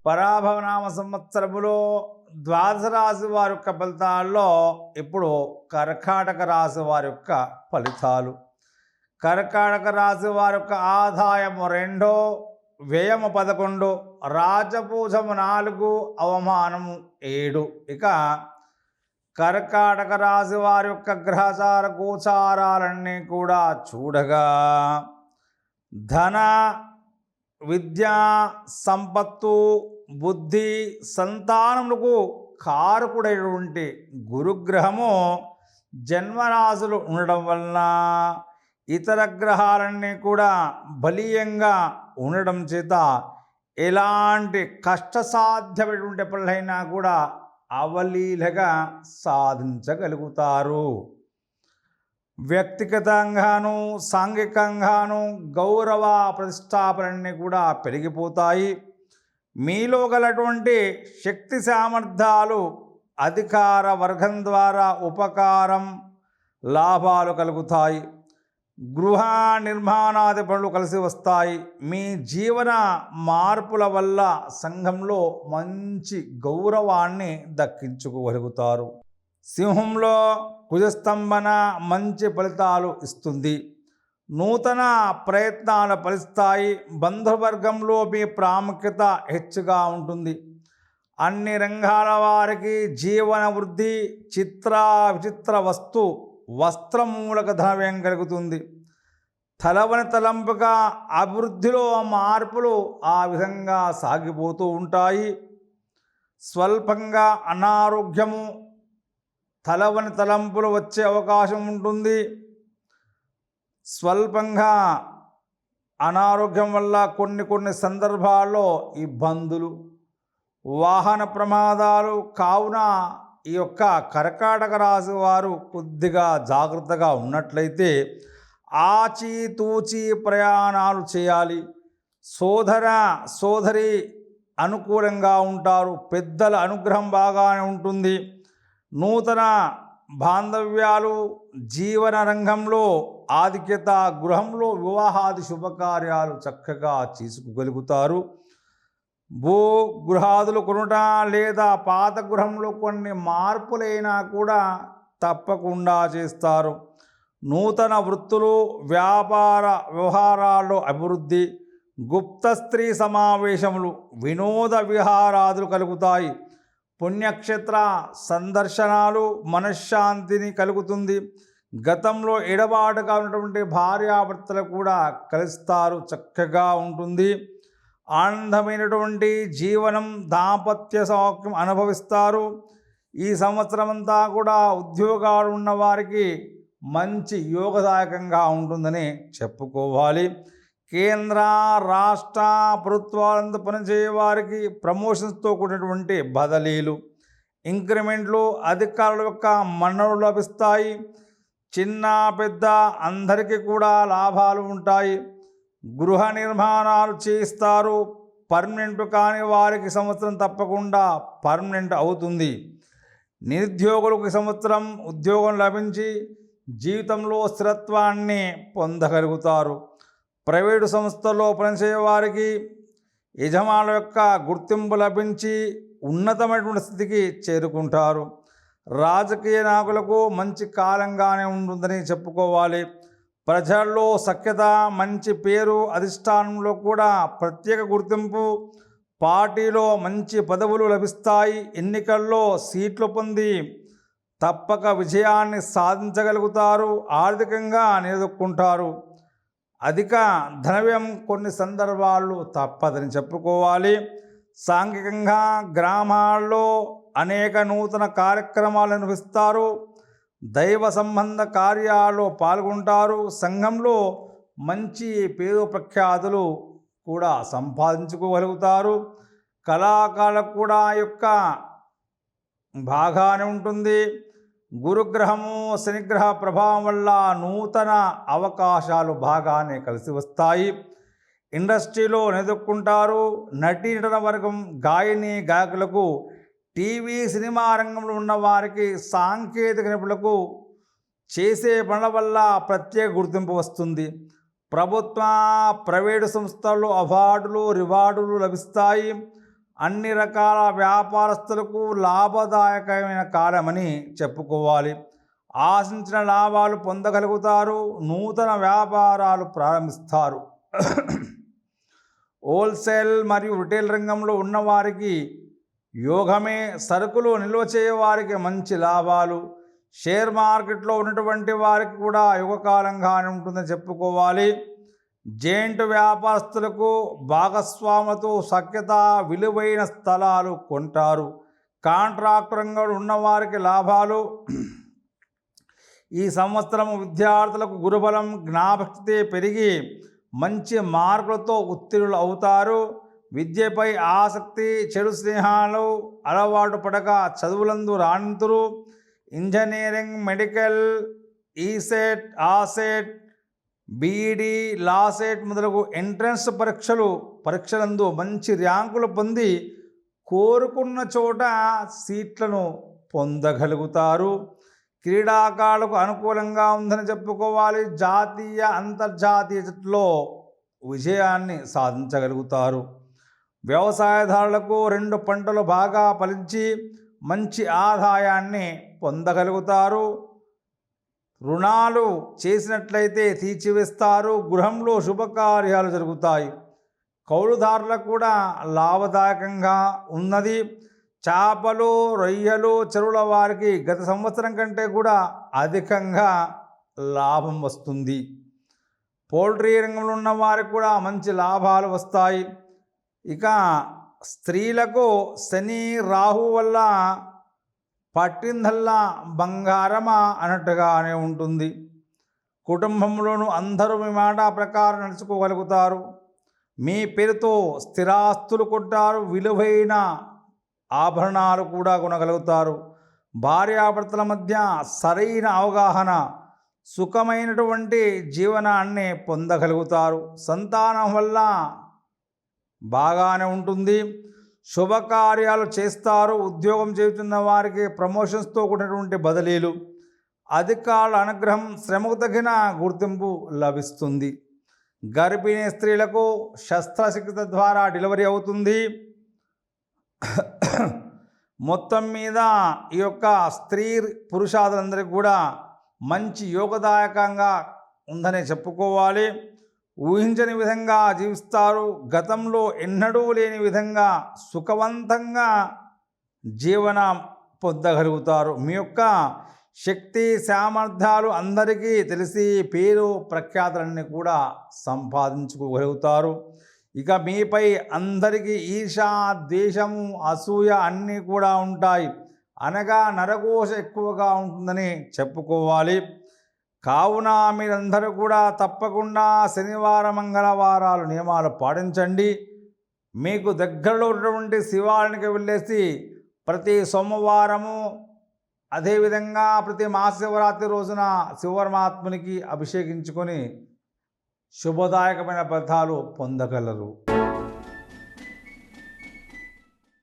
పరాభవనామ సంవత్సరములో ద్వాదశ రాశి వారి యొక్క ఫలితాల్లో ఇప్పుడు కర్కాటక రాశి వారి యొక్క ఫలితాలు. కర్కాటక రాశి వారి యొక్క ఆదాయము 2, వ్యయము 11, రాజపూజము 4, అవమానము 7. ఇక కర్కాటక రాశి వారి యొక్క గ్రహచార గోచారాలన్నీ కూడా చూడగా ధన, విద్యా, సంపత్తు, బుద్ధి, సంతానములకు కారకుడైనటువంటి గురుగ్రహము జన్మరాశులు ఉండడం వలన ఇతర గ్రహాలన్నీ కూడా బలీయంగా ఉండడం చేత ఎలాంటి కష్టసాధ్యమైనటువంటి పనులైనా కూడా అవలీలగా సాధించగలుగుతారు. వ్యక్తిగతంగాను సాంఘికంగాను గౌరవ ప్రతిష్టాపనన్నీ కూడా పెరిగిపోతాయి. మీలో గలటువంటి శక్తి సామర్థ్యాలు అధికార వర్గం ద్వారా ఉపకారం, లాభాలు కలుగుతాయి. గృహ నిర్మాణాది పనులు కలిసి వస్తాయి. మీ జీవన మార్పుల వల్ల సంఘంలో మంచి గౌరవాన్ని దక్కించుకోగలుగుతారు. సింహంలో కుజస్తంభన మంచి ఫలితాలు ఇస్తుంది. నూతన ప్రయత్నాలు ఫలిస్తాయి. బంధువర్గంలో మీ ప్రాముఖ్యత హెచ్చుగా ఉంటుంది. అన్ని రంగాల వారికి జీవన వృద్ధి, చిత్ర విచిత్ర వస్త్రమూలక ధనవ్యయం కలుగుతుంది. తలవని తలంపుగా అభివృద్ధిలో మార్పులు ఆ విధంగా సాగిపోతూ ఉంటాయి. స్వల్పంగా అనారోగ్యము, తలవని తలంపులు వచ్చే అవకాశం ఉంటుంది. స్వల్పంగా అనారోగ్యం వల్ల కొన్ని సందర్భాల్లో ఇబ్బందులు, వాహన ప్రమాదాలు. కావున ఈ యొక్క కర్కాటక రాశి వారు కొద్దిగా జాగ్రత్తగా ఉన్నట్లయితే ఆచితూచి ప్రయాణాలు చేయాలి. సోదరి అనుకూలంగా ఉంటారు. పెద్దల అనుగ్రహం బాగానే ఉంటుంది. నూతన బాంధవ్యాలు, జీవన రంగంలో ఆధిక్యత, గృహంలో వివాహాది శుభకార్యాలు చక్కగా చేసుకోగలుగుతారు. భూ గృహాదులు కొనుట లేదా పాత గృహంలో కొన్ని మార్పులైనా కూడా తప్పకుండా చేస్తారు. నూతన వృత్తులు, వ్యాపార వ్యవహారాల్లో అభివృద్ధి, గుప్త స్త్రీ సమావేశములు, వినోద విహారాదులు కలుగుతాయి. పుణ్యక్షేత్ర సందర్శనాలు మనశ్శాంతిని కలుగుతుంది. గతంలో ఎడబాటుగా ఉన్నటువంటి భార్యాభర్తలు కూడా కలుస్తారు. చక్కగా ఉంటుంది. ఆనందమైనటువంటి జీవనం, దాంపత్య సౌఖ్యం అనుభవిస్తారు. ఈ సంవత్సరం అంతా కూడా ఉద్యోగాలు ఉన్నవారికి మంచి యోగదాయకంగా ఉంటుందని చెప్పుకోవాలి. కేంద్ర రాష్ట్ర ప్రభుత్వాలంతా పనిచేయ వారికి ప్రమోషన్స్తో కూడినటువంటి బదిలీలు, ఇంక్రిమెంట్లు, అధికారుల యొక్క మన్ననలు లభిస్తాయి. చిన్న పెద్ద అందరికీ కూడా లాభాలు ఉంటాయి. గృహ నిర్మాణాలు చేయిస్తారు. పర్మనెంట్ కాని వారికి సంవత్సరం తప్పకుండా పర్మనెంట్ అవుతుంది. నిరుద్యోగులకు సంవత్సరం ఉద్యోగం లభించి జీవితంలో స్థిరత్వాన్ని పొందగలుగుతారు. ప్రైవేటు సంస్థల్లో పనిచేసే వారికి యజమానుల యొక్క గుర్తింపు లభించి ఉన్నతమైనటువంటి స్థితికి చేరుకుంటారు. రాజకీయ నాయకులకు మంచి కాలంగానే ఉంటుందని చెప్పుకోవాలి. ప్రజల్లో సఖ్యత, మంచి పేరు, అధిష్టానంలో కూడా ప్రత్యేక గుర్తింపు, పార్టీలో మంచి పదవులు లభిస్తాయి. ఎన్నికల్లో సీట్లు పొంది తప్పక విజయాన్ని సాధించగలుగుతారు. ఆర్థికంగా నిలదొక్కుంటారు. అధిక ధనవ్యయం కొన్ని సందర్భాల్లో తప్పదని చెప్పుకోవాలి. సాంఘికంగా గ్రామాల్లో అనేక నూతన కార్యక్రమాలు నిర్వహిస్తారు. దైవ సంబంధ కార్యాల్లో పాల్గొంటారు. సంఘంలో మంచి పేరు ప్రఖ్యాతులు కూడా సంపాదించుకోగలుగుతారు. కళాకారులకు కూడా యొక్క బాగానే ఉంటుంది. గురుగ్రహము, శనిగ్రహ ప్రభావం వల్ల నూతన అవకాశాలు బాగానే కలిసి వస్తాయి. ఇండస్ట్రీలో నిలదొక్కుంటారు. నటీనటన వర్గం, గాయని గాయకులకు, టీవీ సినిమా రంగంలో ఉన్న వారికి, సాంకేతిక నిపుణులకు చేసే పనుల వల్ల ప్రత్యేక గుర్తింపు వస్తుంది. ప్రభుత్వ ప్రైవేటు సంస్థల్లో అవార్డులు, రివార్డులు లభిస్తాయి. అన్ని రకాల వ్యాపారస్తులకు లాభదాయకమైన కాలమని చెప్పుకోవాలి. ఆశించిన లాభాలు పొందగలుగుతారు. నూతన వ్యాపారాలు ప్రారంభిస్తారు. హోల్సేల్ మరియు రిటైల్ రంగంలో ఉన్నవారికి యోగమే. సరుకులు నిల్వ చేయవారికి మంచి లాభాలు. షేర్ మార్కెట్లో ఉన్నటువంటి వారికి కూడా యుగకాలంగానే ఉంటుందని చెప్పుకోవాలి. జెయింట్ వ్యాపారస్తులకు భాగస్వాములతో సఖ్యత, విలువైన స్థలాలు కొంటారు. కాంట్రాక్ట్ రంగంలో ఉన్నవారికి లాభాలు. ఈ సంవత్సరం విద్యార్థులకు గురుబలం, జ్ఞాపకశక్తి పెరిగి మంచి మార్కులతో ఉత్తీర్ణులు అవుతారు. విద్యపై ఆసక్తి, చెడు స్నేహాలు అలవాటు పడక చదువులందు రాణింతురు. ఇంజనీరింగ్, మెడికల్, ఈసెట్, ఆసెట్, బీఈడి, లాసెట్ మొదలగు ఎంట్రన్స్ పరీక్షలందు మంచి ర్యాంకులు పొంది కోరుకున్న చోట సీట్లను పొందగలుగుతారు. క్రీడాకారులకు అనుకూలంగా ఉందని చెప్పుకోవాలి. జాతీయ, అంతర్జాతీయ జట్టులో విజయాన్ని సాధించగలుగుతారు. వ్యవసాయదారులకు 2 పంటలు బాగా ఫలించి మంచి ఆదాయాన్ని పొందగలుగుతారు. రుణాలు చేసినట్లయితే తీర్చివేస్తారు. గృహంలో శుభకార్యాలు జరుగుతాయి. కౌలుదారులకు కూడా లాభదాయకంగా ఉన్నది. చేపలు, రొయ్యలు చెరువుల వారికి గత సంవత్సరం కంటే కూడా అధికంగా లాభం వస్తుంది. పౌల్ట్రీ రంగంలో ఉన్న వారికి కూడా మంచి లాభాలు వస్తాయి. ఇక స్త్రీలకు శని, రాహు వల్ల పట్టిందల్లా బంగారమా అన్నట్టుగానే ఉంటుంది. కుటుంబంలోనూ అందరూ మీ మాట ప్రకారం నడుచుకోగలుగుతారు. మీ పేరుతో స్థిరాస్తులు కొంటారు. విలువైన ఆభరణాలు కూడా కొనగలుగుతారు. భార్యాభర్తల మధ్య సరైన అవగాహన, సుఖమైనటువంటి జీవనాన్ని పొందగలుగుతారు. సంతానం వల్ల బాగానే ఉంటుంది. శుభకార్యాలు చేస్తారు. ఉద్యోగం చేస్తున్న వారికి ప్రమోషన్స్తో కూడినటువంటి బదిలీలు, అధికారుల అనుగ్రహం, శ్రమకు తగిన గుర్తింపు లభిస్తుంది. గర్భిణీ స్త్రీలకు శస్త్రచికిత్స ద్వారా డెలివరీ అవుతుంది. మొత్తం మీద ఈ యొక్క స్త్రీ పురుషాదులందరికీ కూడా మంచి యోగదాయకంగా ఉందని చెప్పుకోవాలి. ఊహించని విధంగా జీవిస్తారు. గతంలో ఎన్నడూ లేని విధంగా సుఖవంతంగా జీవనం పొందగలుగుతారు. మీ యొక్క శక్తి సామర్థ్యాలు అందరికీ తెలిసి పేరు ప్రఖ్యాతులన్నీ కూడా సంపాదించుకోగలుగుతారు. ఇక మీపై అందరికీ ఈర్ష, ద్వేషము, అసూయ అన్నీ కూడా ఉంటాయి. అనగా నరఘోష ఎక్కువగా ఉంటుందని చెప్పుకోవాలి. కావున మీరందరూ కూడా తప్పకుండా శనివారం, మంగళవారాలు నియమాలు పాటించండి. మీకు దగ్గరలో ఉన్నటువంటి శివాలయానికి వెళ్ళేసి ప్రతి సోమవారము, అదేవిధంగా ప్రతి మహాశివరాత్రి రోజున శివపరమాత్మునికి అభిషేకించుకొని శుభదాయకమైన ఫలితాలు పొందగలరు.